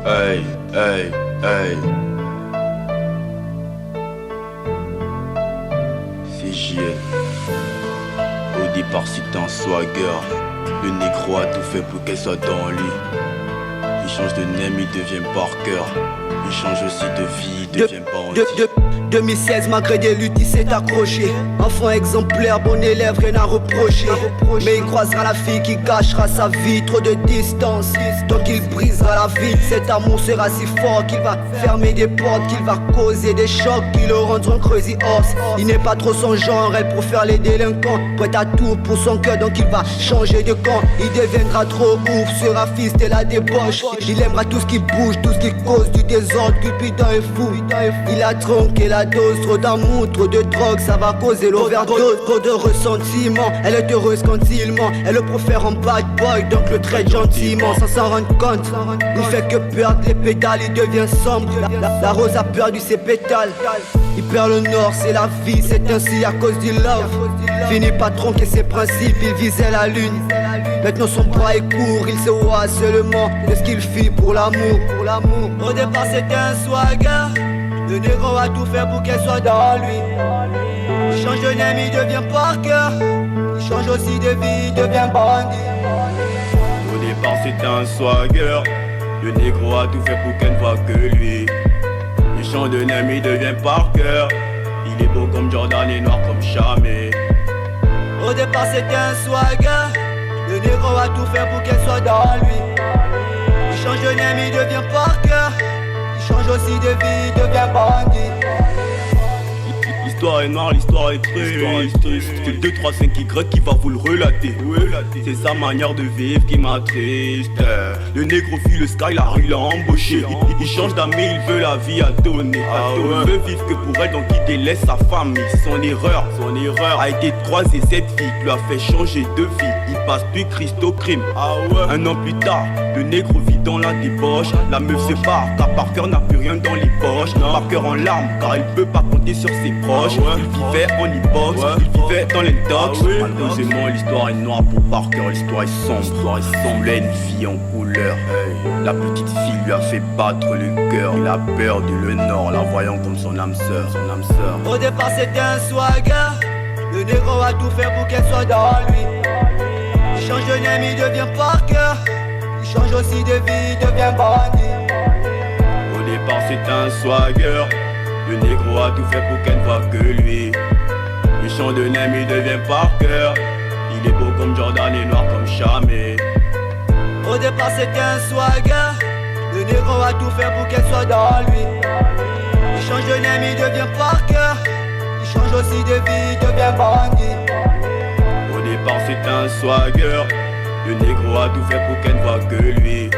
Hey, hey, hey. C'est JL. Au départ c'était un swagger. Le négro a tout fait pour qu'elle soit dans lui. Il change de name, il devient Parker. Il change aussi de vie, il devient bandit. 2016, malgré des luttes, il s'est accroché. Enfant exemplaire, bon élève, rien à reprocher. Mais il croisera la fille qui gâchera sa vie. Trop de distance, donc il brisera la vie. Cet amour sera si fort qu'il va fermer des portes, qu'il va causer des chocs qui le rendront crazy horse. Il n'est pas trop son genre, elle préfère les délinquants. Prête à tout pour son cœur, donc il va changer de camp. Il deviendra trop ouf, sera fils de la débauche. Il aimera tout ce qui bouge, tout ce qui cause du désordre. Cupidon est fou, il a tronqué la dose. Trop d'amour, trop de drogue, ça va causer l'overdose. Trop de ressentiment, elle est heureuse quand il ment. Elle le préfère en bad boy, donc le traite gentiment sans s'en rendre compte. Il fait que perdre les pétales, il devient sombre. La rose a perdu ses pétales. Il perd le nord, c'est la vie, c'est ainsi à cause du love. Fini pas tronquer ses principes, il visait la lune. Maintenant son bras est court, il se voit seulement de ce qu'il fit pour l'amour. Au départ c'était un swagger. Le négro a tout fait pour qu'elle soit dans lui. Il change de name, il devient Parker. Il change aussi de vie, il devient bandit. Au départ c'était un swagger. Le négro a tout fait pour qu'elle ne voit que lui. Il change de name, il devient Parker. Il est beau comme Jordan et noir comme jamais. Au départ c'était un swagger. Le négro a tout fait pour qu'elle soit dans lui. Il change de name, il devient Parker. Il change aussi de vie, il devient bandit. L'histoire est noire, l'histoire est triste. C'est 2, 3, 5 Y qui va vous le relater. C'est sa manière de vivre qui m'attriste. Le négro fuit le sky, la rue l'a embauché. Il change d'ami, il veut la vie à donner. Il veut vivre que pour elle, donc il délaisse sa famille. Son erreur a été de croiser cette fille qui lui a fait changer de vie. Il passe plus Christ au crime. Un an plus tard, le négro vit dans la débauche. La meuf se part car Parker n'a plus rien dans les poches. Parker en larmes car il peut pas compter sur ses proches. Il vivait en e-box, il vivait dans les docks. Malheureusement l'histoire est noire pour Parker, l'histoire est sombre. Il a une vie en couleur. La petite fille lui a fait battre le cœur. Il a perdu le nord, la voyant comme son âme sœur. Au départ c'était un swagger. Le négro a tout fait pour qu'elle soit dans lui. Il change de name, il devient Parker. Il change aussi de vie, il devient bandit. Au départ c'était un swagger. Le négro a tout fait pour qu'elle ne voit que lui. Il change de name, il devient Parker. Il est beau comme Jordan et noir comme jamais. Au départ c'était un swagger. Le négro a tout fait pour qu'elle soit dans lui. Il change de name, il devient Parker. Il change aussi de vie, il devient bandit. Au départ c'était un swagger. Le négro a tout fait pour qu'elle ne voit que lui.